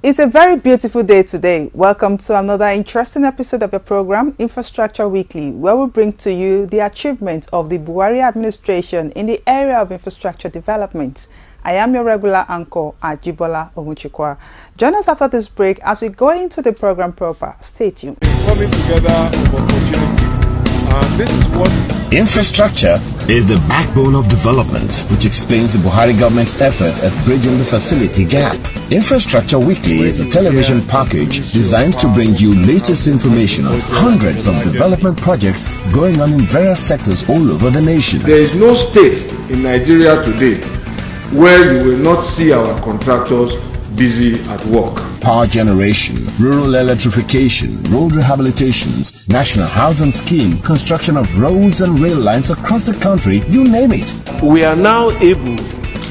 It's a very beautiful day today. Welcome to another interesting episode of the program Infrastructure Weekly, where we bring to you the achievements of the Buhari administration in the area of infrastructure development. I am your regular anchor, Ajibola Ogunchikwa. Join us after this break as we go into the program proper. Stay tuned. Coming together of opportunities. This is what infrastructure is the backbone of development, which explains the Buhari government's effort at bridging the facility gap. Infrastructure Weekly is a television package designed to bring you latest information on hundreds of development projects going on in various sectors all over the nation. There is no state in Nigeria today where you will not see our contractors busy at work. Power generation, rural electrification, road rehabilitations, national housing scheme, construction of roads and rail lines across the country, you name it. We are now able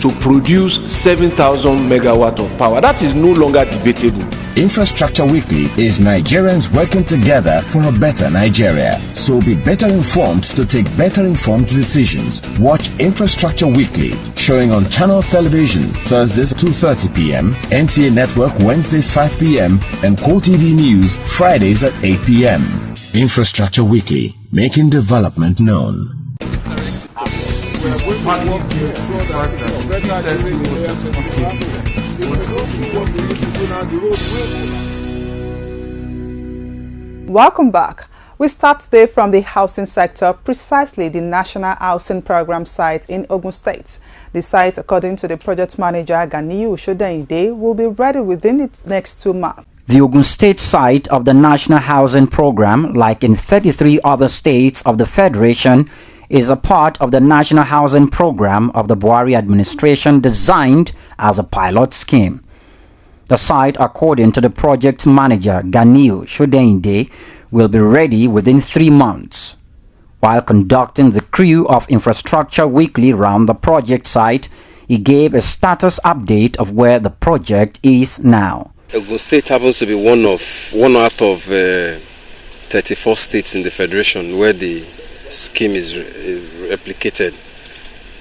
to produce 7,000 megawatt of power. That is no longer debatable. Infrastructure Weekly is Nigerians working together for a better Nigeria. So be better informed to take better informed decisions. Watch Infrastructure Weekly, showing on Channels Television Thursdays 2:30 p.m., NTA Network Wednesdays 5 p.m., and Core TV News Fridays at 8 p.m. Infrastructure Weekly, making development known. Welcome back. We start today from the housing sector, precisely the National Housing Program site in Ogun State. The site, according to the project manager Ganiyu Shodeinde, will be ready within the next 2 months. The Ogun State site of the National Housing Program, like in 33 other states of the Federation, is a part of the National Housing Program of the Buhari administration, designed as a pilot scheme. The site, according to the project manager Ganiyu Shodeinde, will be ready within 3 months. While conducting the crew of Infrastructure Weekly round the project site, he gave a status update of where the project is now. Ogun State happens to be one out of 34 states in the Federation where the scheme is replicated.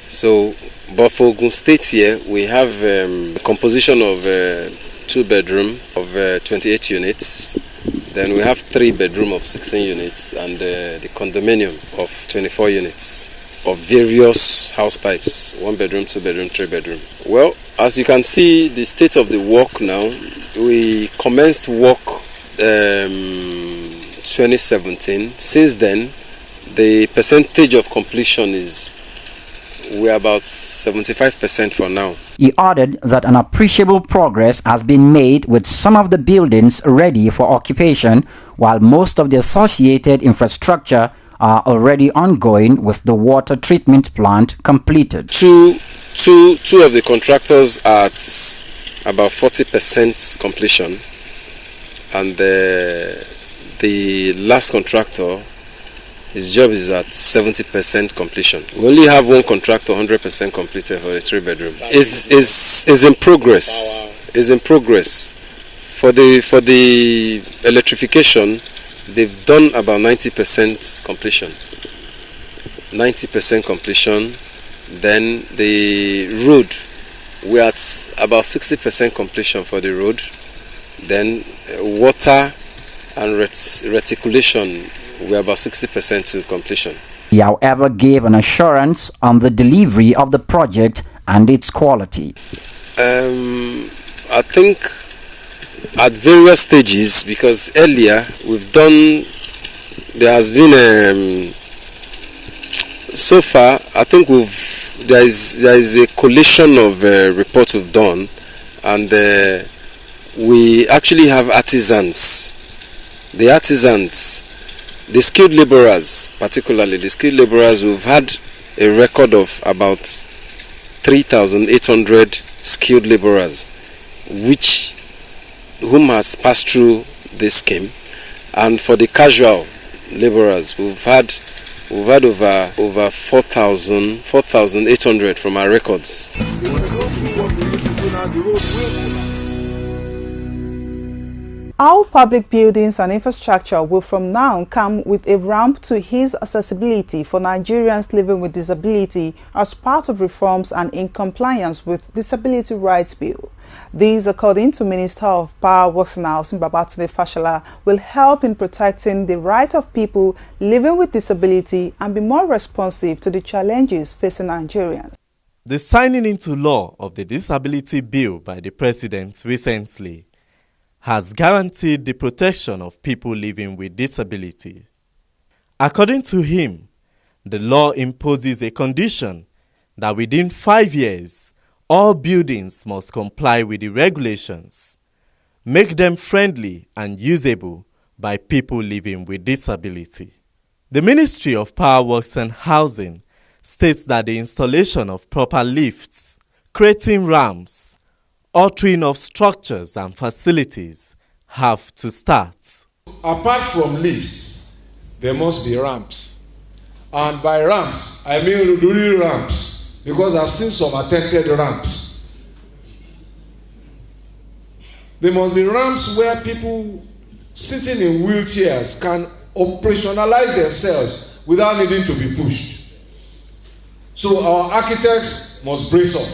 So, but for Ogun State here, we have a composition of 2-bedroom of 28 units. Then we have 3-bedroom of 16 units and the condominium of 24 units of various house types: 1-bedroom, 2-bedroom, 3-bedroom. Well, as you can see, the state of the work now, we commenced work 2017. Since then, the percentage of completion we're about 75% for now. He added that an appreciable progress has been made with some of the buildings ready for occupation, while most of the associated infrastructure are already ongoing, with the water treatment plant completed. Two of the contractors are at about 40% completion, and the last contractor, his job is at 70% completion. We only have one contractor 100% completed for a 3-bedroom. Is in progress. Is in progress. For the electrification, they've done about 90% completion. 90% completion. Then the road, we're at about 60% completion for the road. Then water and reticulation, we're about 60% to completion. He, however, gave an assurance on the delivery of the project and its quality. I think at various stages, because earlier there has been so far, I think there is a collation of reports we've done, and we actually have artisans. The artisans, the skilled laborers, particularly the skilled laborers, we've had a record of about 3,800 skilled laborers, whom has passed through this scheme. And for the casual laborers, we've We've had over 4,800 from our records. All public buildings and infrastructure will from now come with a ramp to ease accessibility for Nigerians living with disability as part of reforms and in compliance with Disability Rights Bill. These, according to Minister of Power, Works and Housing Babatunde Fashola, will help in protecting the right of people living with disability and be more responsive to the challenges facing Nigerians. The signing into law of the Disability Bill by the President recently has guaranteed the protection of people living with disability. According to him, the law imposes a condition that within 5 years, all buildings must comply with the regulations, make them friendly and usable by people living with disability. The Ministry of Power, Works and Housing states that the installation of proper lifts, creating ramps, altering of structures and facilities have to start. Apart from lifts, there must be ramps. And by ramps, I mean real ramps, because I've seen some attempted ramps. There must be ramps where people sitting in wheelchairs can operationalize themselves without needing to be pushed. So our architects must brace up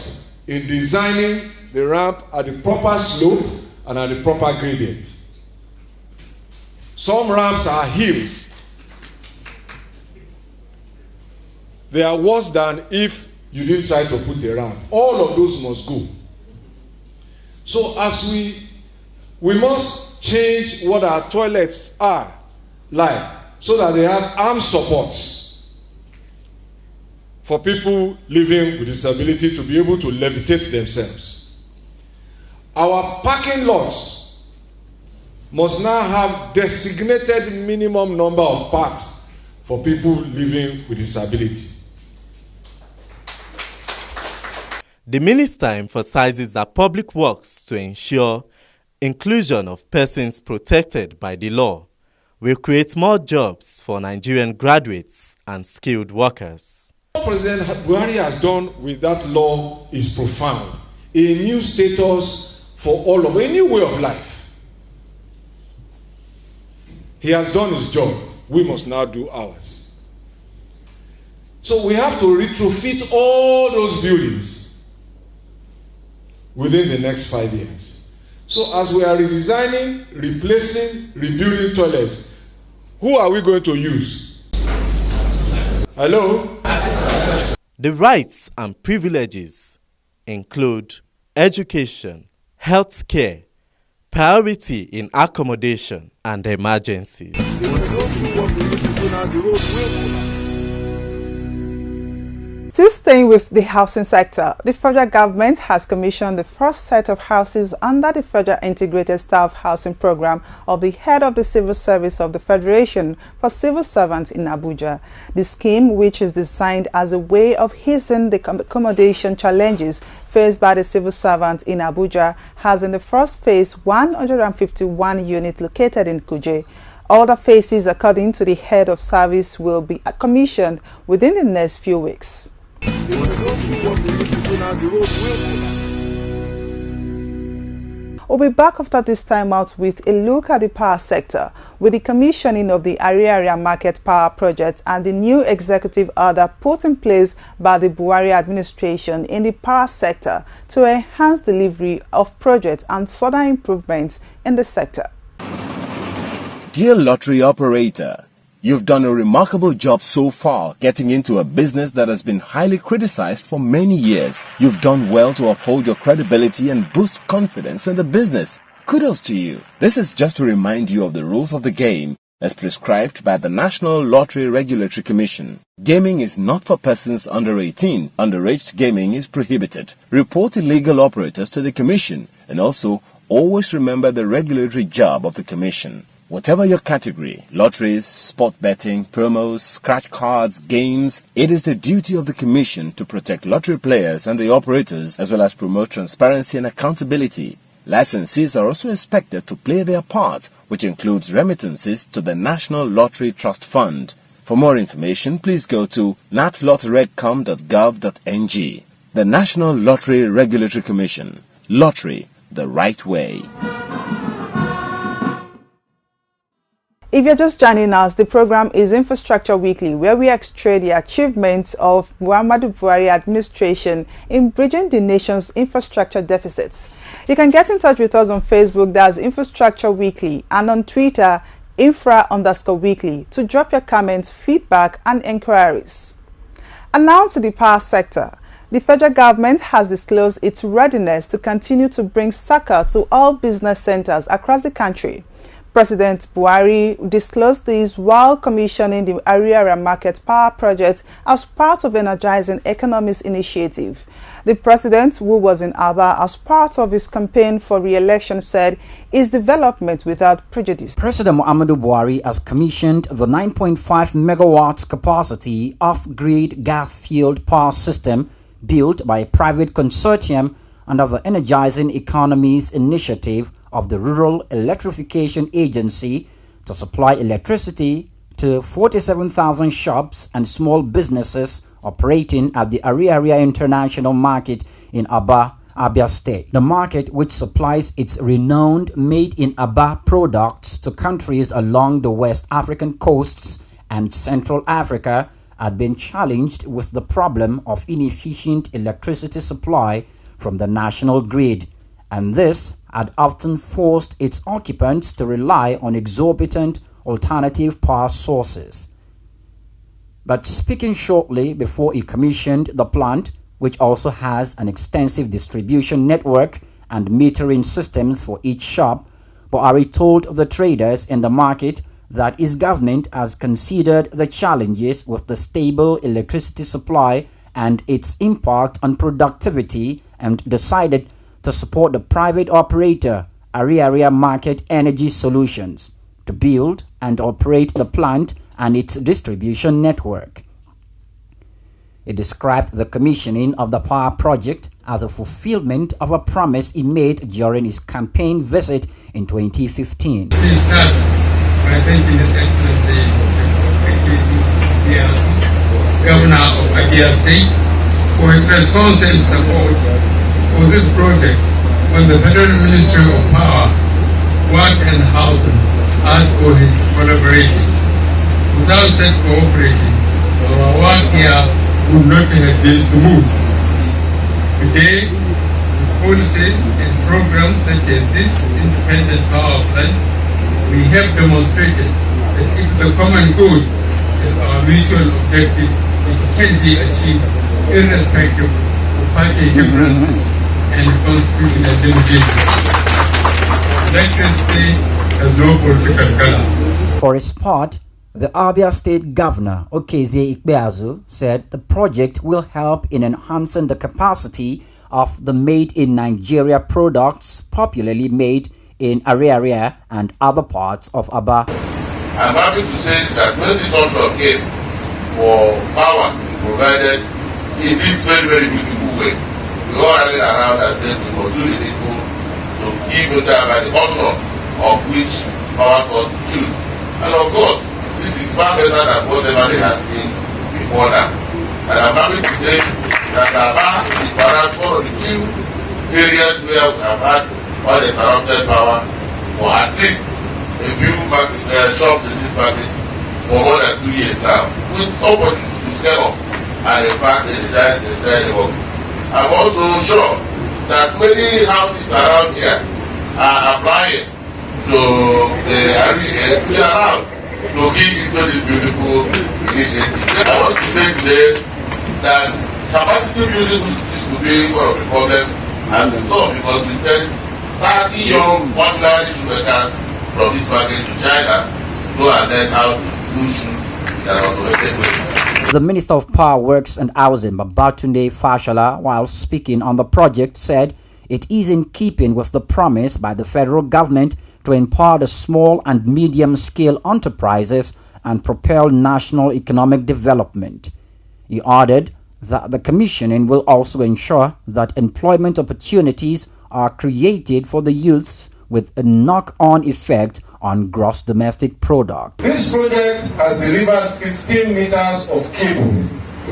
in designing the ramp at the proper slope and at the proper gradient. Some ramps are hills. They are worse than if you didn't try to put a ramp. All of those must go. So as we must change what our toilets are like so that they have arm supports for people living with disability to be able to levitate themselves. Our parking lots must now have designated minimum number of parks for people living with disability. The minister emphasizes that public works to ensure inclusion of persons protected by the law will create more jobs for Nigerian graduates and skilled workers. What President Buhari has done with that law is profound. A new status for all of a new way of life. He has done his job. We must now do ours. So we have to retrofit all those buildings within the next 5 years. So as we are redesigning, replacing, rebuilding toilets, who are we going to use? Hello? The rights and privileges include education, health care, priority in accommodation, and emergencies. Still staying with the housing sector, the federal government has commissioned the first set of houses under the Federal Integrated Staff Housing Program of the head of the Civil Service of the Federation for civil servants in Abuja. The scheme, which is designed as a way of easing the accommodation challenges faced by the civil servants in Abuja, has in the first phase 151 units located in Kuje. Other phases, according to the head of service, will be commissioned within the next few weeks. We'll be back after this time out with a look at the power sector, with the commissioning of the Area Market Power Project and the new executive order put in place by the Buhari administration in the power sector to enhance delivery of projects and further improvements in the sector. Dear lottery operator, you've done a remarkable job so far getting into a business that has been highly criticized for many years. You've done well to uphold your credibility and boost confidence in the business. Kudos to you. This is just to remind you of the rules of the game as prescribed by the National Lottery Regulatory Commission. Gaming is not for persons under 18. Underage gaming is prohibited. Report illegal operators to the Commission and also always remember the regulatory job of the Commission. Whatever your category, lotteries, sport betting, promos, scratch cards, games, it is the duty of the Commission to protect lottery players and the operators as well as promote transparency and accountability. Licensees are also expected to play their part, which includes remittances to the National Lottery Trust Fund. For more information, please go to natlotteregcom.gov.ng. The National Lottery Regulatory Commission. Lottery the right way. If you're just joining us, the program is Infrastructure Weekly, where we x-ray the achievements of Muhammadu Buhari administration in bridging the nation's infrastructure deficits. You can get in touch with us on Facebook, that's Infrastructure Weekly, and on Twitter, Infra_Weekly, to drop your comments, feedback, and inquiries. And now to the power sector. The federal government has disclosed its readiness to continue to bring succor to all business centers across the country. President Buhari disclosed this while commissioning the Ariara Market Power Project as part of Energizing Economies initiative. The president, who was in Aba as part of his campaign for re-election, said is development without prejudice. President Muhammadu Buhari has commissioned the 9.5 megawatts capacity off-grid gas-fueled power system built by a private consortium under the Energizing Economies initiative of the Rural Electrification Agency to supply electricity to 47,000 shops and small businesses operating at the Ariaria International Market in Aba, Abia State. The market, which supplies its renowned made-in-Aba products to countries along the West African coasts and Central Africa, had been challenged with the problem of inefficient electricity supply from the national grid, and this had often forced its occupants to rely on exorbitant alternative power sources. But speaking shortly before he commissioned the plant, which also has an extensive distribution network and metering systems for each shop, Buhari told the traders in the market that his government has considered the challenges with the stable electricity supply and its impact on productivity and decided to support the private operator Ariaria Market Energy Solutions to build and operate the plant and its distribution network. He described the commissioning of the power project as a fulfillment of a promise he made during his campaign visit in 2015. Please start by thanking His Excellency the Governor of Abia State for his responsive support for this project when the Federal Ministry of Power, Works and Housing asked for his collaboration. Without such cooperation, our work here would not have been smooth. Today, with policies and programs such as this independent power plant, we have demonstrated that if the common good is our mutual objective, it can be achieved irrespective of party differences and constitutional limitations. Electricity has no political color. For his part, the Abia State Governor, Okezie Ikpeazu, said the project will help in enhancing the capacity of the made-in-Nigeria products popularly made in Ariaria and other parts of Aba. I'm happy to say that when this option came for power provided in this very, very beautiful way, we all rallied around and said we must do the needful to give Aba the option of which power source to choose. And of course, this is far better than whatever they have seen before now. And I'm happy to say that Aba is perhaps one of the few areas where we have had uninterrupted power for at least a few shops in this market for more than 2 years now, with opportunity to scale up and in fact energize the entire work. I'm also sure that many houses around here are applying to the area to be allowed to get into this beautiful initiative. I want to say today that capacity building is to be one of the problems and the solve because we sent 30 young ordinary shoemakers from this market to China to go and learn how to do shoes in an automated way. The Minister of Power, Works and Housing, Babatunde Fashola, while speaking on the project, said it is in keeping with the promise by the federal government to empower the small and medium-scale enterprises and propel national economic development. He added that the commissioning will also ensure that employment opportunities are created for the youths with a knock-on effect on gross domestic product. This project has delivered 15 meters of cable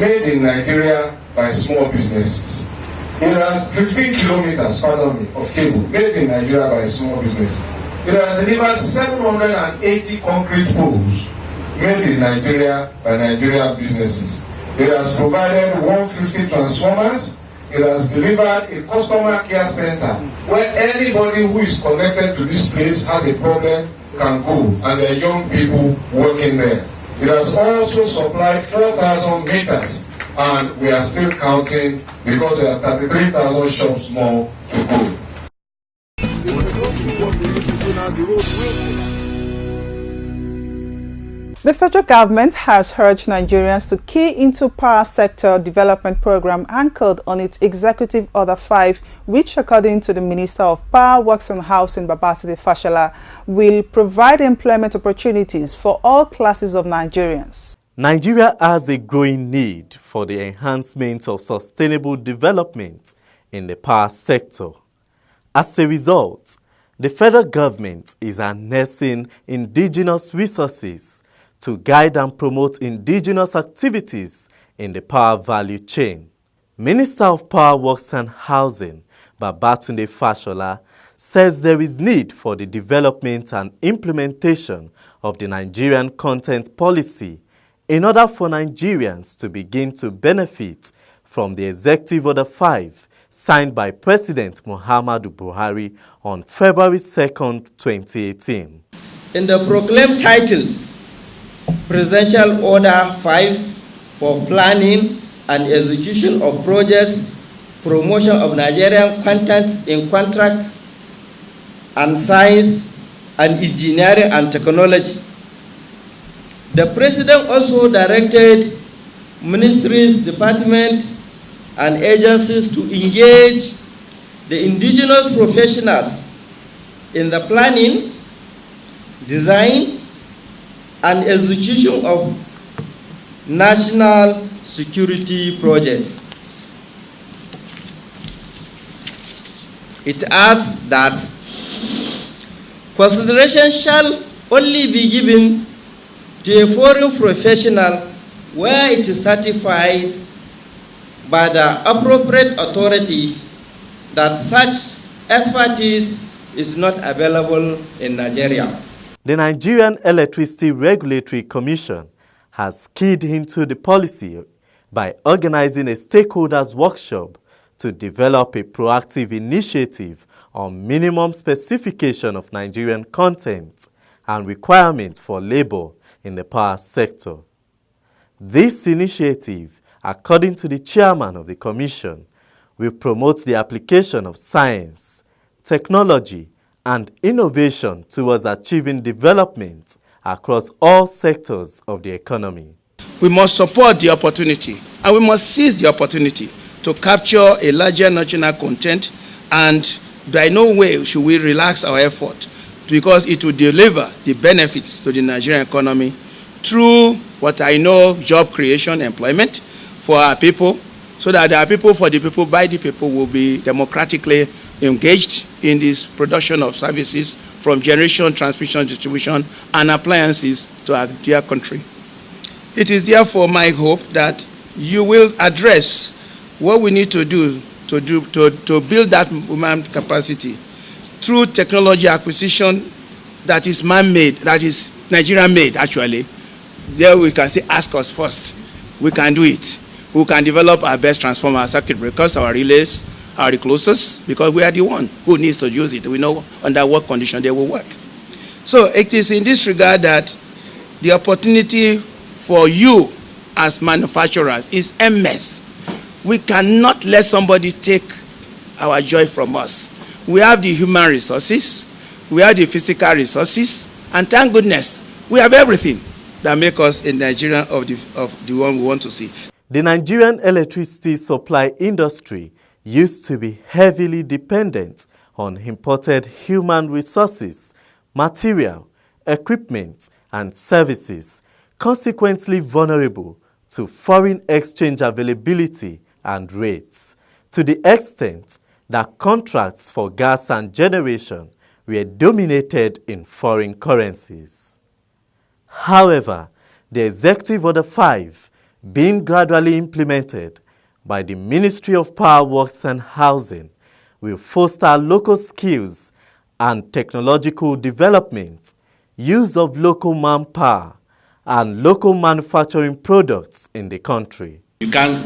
made in Nigeria by small businesses. It has 15 kilometers, of cable made in Nigeria by small businesses. It has delivered 780 concrete poles made in Nigeria by Nigerian businesses. It has provided 150 transformers. It has delivered a customer care center where anybody who is connected to this place has a problem can go, and there are young people working there. It has also supplied 4,000 meters, and we are still counting because there are 33,000 shops more to go. The federal government has urged Nigerians to key into power sector development program anchored on its Executive Order 5, which, according to the Minister of Power, Works and Housing, Babátúndé Fáṣọlá, will provide employment opportunities for all classes of Nigerians. Nigeria has a growing need for the enhancement of sustainable development in the power sector. As a result, the federal government is harnessing indigenous resources to guide and promote indigenous activities in the power value chain. Minister of Power, Works and Housing, Babátúndé Fáṣọlá, says there is need for the development and implementation of the Nigerian content policy in order for Nigerians to begin to benefit from the Executive Order 5 signed by President Muhammadu Buhari on February 2nd, 2018. In the proclaimed title, Presidential Order 5 for planning and execution of projects, promotion of Nigerian content in contract and science and engineering and technology. The President also directed ministries, departments, and agencies to engage the indigenous professionals in the planning, design, and execution of national security projects. It adds that consideration shall only be given to a foreign professional where it is certified by the appropriate authority that such expertise is not available in Nigeria. The Nigerian Electricity Regulatory Commission has keyed into the policy by organizing a stakeholders workshop to develop a proactive initiative on minimum specification of Nigerian content and requirements for labor in the power sector. This initiative, according to the chairman of the commission, will promote the application of science, technology, and innovation towards achieving development across all sectors of the economy. We must support the opportunity, and we must seize the opportunity to capture a larger national content, and by no way should we relax our effort, because it will deliver the benefits to the Nigerian economy through what I know, job creation, employment for our people, so that our people, for the people, by the people, will be democratically engaged in this production of services from generation, transmission, distribution, and appliances to our dear country. It is therefore my hope that you will address what we need to do to build that human capacity through technology acquisition that is man-made, that is Nigerian-made actually. There we can say, ask us first. We can do it. We can develop our best transformer, circuit breakers, our relays, our reclosers, because we are the one who needs to use it. We know under what condition they will work. So it is in this regard that the opportunity for you as manufacturers is immense. We cannot let somebody take our joy from us. We have the human resources, we have the physical resources, and thank goodness, we have everything that makes us a Nigerian of the one we want to see. The Nigerian electricity supply industry used to be heavily dependent on imported human resources, material, equipment, and services, consequently vulnerable to foreign exchange availability and rates, to the extent that contracts for gas and generation were dominated in foreign currencies. However, the Executive Order 5, being gradually implemented by the Ministry of Power, Works and Housing, will foster local skills and technological development, use of local manpower, and local manufacturing products in the country. You can't,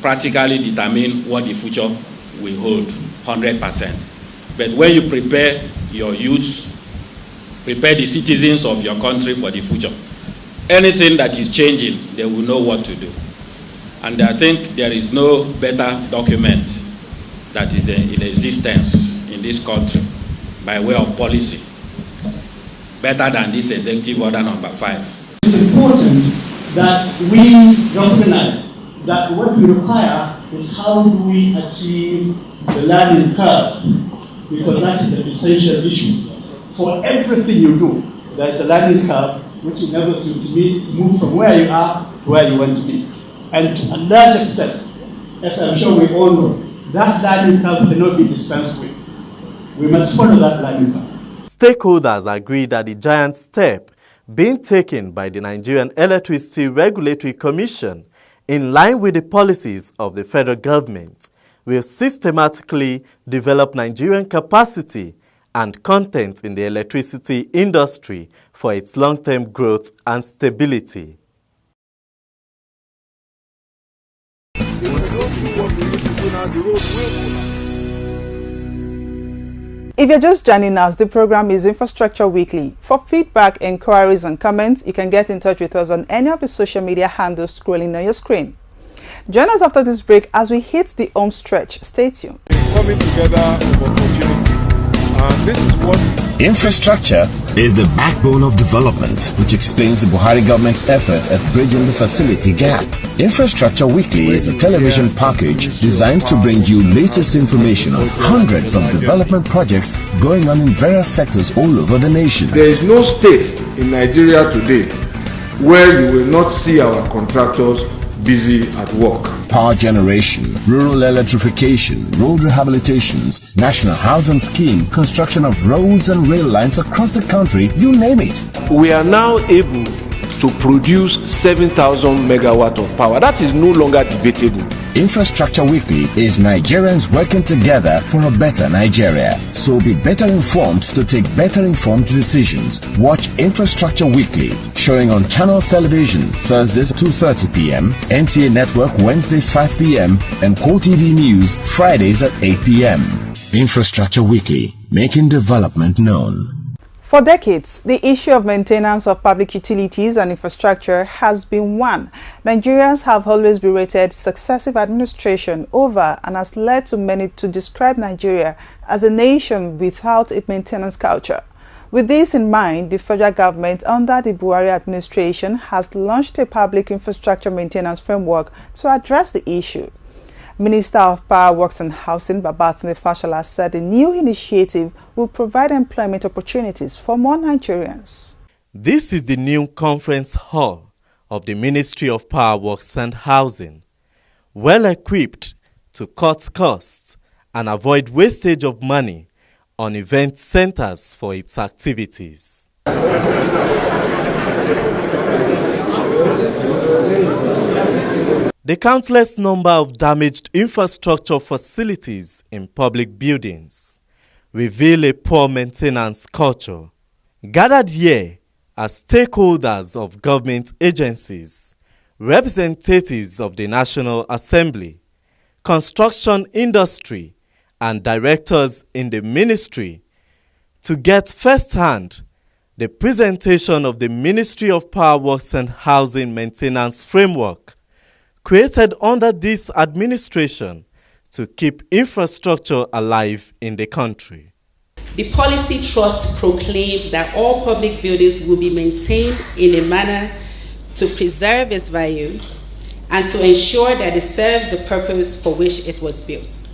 practically determine what the future will hold 100%. But when you prepare your youth, prepare the citizens of your country for the future, anything that is changing, they will know what to do. And I think there is no better document that is in existence in this country by way of policy, better than this Executive Order number 5. It's important that we recognize that what we require is how do we achieve the learning curve, because that is the essential issue. For everything you do, there is a learning curve which enables you to move from where you are to where you want to be. And to a large extent, as I'm sure we all know, that learning curve cannot be dispensed with. We must follow that learning curve. Stakeholders agree that the giant step being taken by the Nigerian Electricity Regulatory Commission in line with the policies of the federal government will systematically develop Nigerian capacity and content in the electricity industry for its long-term growth and stability. If you're just joining us, the program is Infrastructure Weekly. For feedback, inquiries and comments, you can get in touch with us on any of the social media handles scrolling on your screen. Join us after this break as we hit the home stretch. Stay tuned. Coming together of opportunities. And this is what Infrastructure is the backbone of development, which explains the Buhari government's effort at bridging the facility gap. Infrastructure Weekly is a television package designed to bring you latest information on hundreds of development projects going on in various sectors all over the nation. there is no state in Nigeria today where you will not see our contractors busy at work. Power generation, rural electrification, road rehabilitations, national housing scheme, construction of roads and rail lines across the country, you name it. We are now able to produce 7,000 megawatt of power. That is no longer debatable. Infrastructure Weekly is Nigerians working together for a better Nigeria. So be better informed to take better informed decisions. Watch Infrastructure Weekly, showing on Channels Television Thursdays 2:30 p.m., NTA Network Wednesdays 5 p.m., and Core TV News Fridays at 8 p.m. Infrastructure Weekly, making development known. For decades, the issue of maintenance of public utilities and infrastructure has been one Nigerians have always berated successive administration over, and has led to many to describe Nigeria as a nation without a maintenance culture. With this in mind, the federal government under the Buhari administration has launched a public infrastructure maintenance framework to address the issue. Minister of Power, Works and Housing, Babatunde Fashola, said the new initiative will provide employment opportunities for more Nigerians. This is the new conference hall of the Ministry of Power, Works and Housing, well equipped to cut costs and avoid wastage of money on event centers for its activities. The countless number of damaged infrastructure facilities in public buildings reveal a poor maintenance culture. Gathered here are stakeholders of government agencies, representatives of the National Assembly, construction industry, and directors in the ministry to get first-hand the presentation of the Ministry of Power, Works and Housing Maintenance Framework created under this administration to keep infrastructure alive in the country. The policy trust proclaims that all public buildings will be maintained in a manner to preserve its value and to ensure that it serves the purpose for which it was built.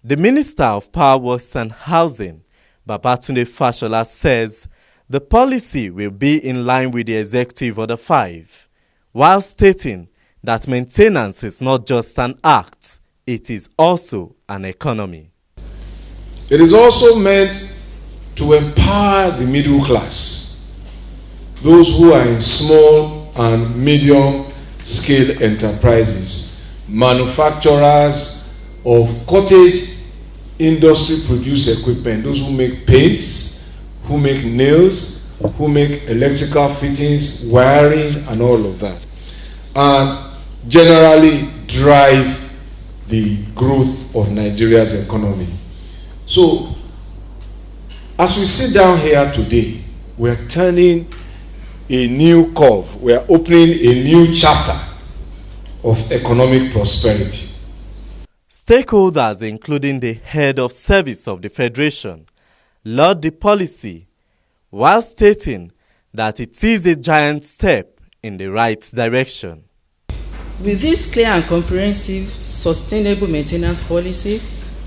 The Minister of Power, Works and Housing, Babatunde Fashola, says the policy will be in line with the Executive Order 5, while stating that maintenance is not just an act, it is also an economy. It is also meant to empower the middle class, those who are in small and medium scale enterprises, manufacturers of cottage industry produce equipment, those who make paints, who make nails, who make electrical fittings, wiring, and all of that, and generally drive the growth of Nigeria's economy. So, as we sit down here today, we're turning a new curve. We're opening a new chapter of economic prosperity. Stakeholders, including the head of service of the Federation, laud the policy while stating that it is a giant step in the right direction. With this clear and comprehensive sustainable maintenance policy,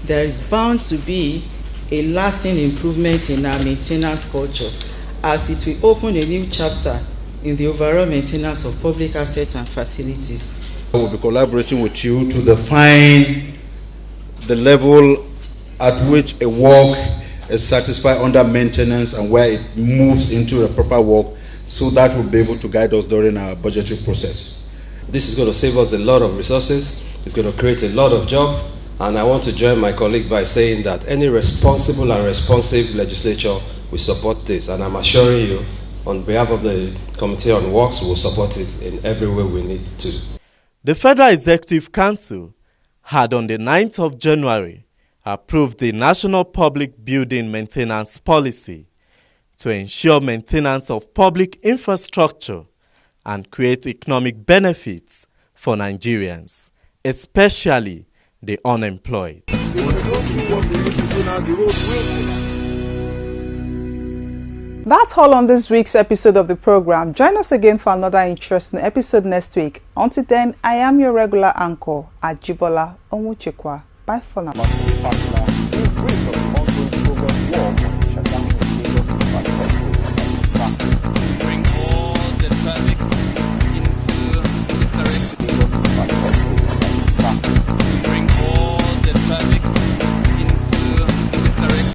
there is bound to be a lasting improvement in our maintenance culture, as it will open a new chapter in the overall maintenance of public assets and facilities. I will be collaborating with you to define the level at which a work is satisfied under maintenance and where it moves into a proper work, so that will be able to guide us during our budgetary process. This is going to save us a lot of resources, it's going to create a lot of jobs, and I want to join my colleague by saying that any responsible and responsive legislature will support this, and I'm assuring you, on behalf of the Committee on Works, we will support it in every way we need to. The Federal Executive Council had on the 9th of January approved the National Public Building Maintenance Policy to ensure maintenance of public infrastructure and create economic benefits for Nigerians, especially the unemployed. That's all on this week's episode of the program. Join us again for another interesting episode next week. Until then, I am your regular anchor, Ajibola Onwuchekwa. Bye for now.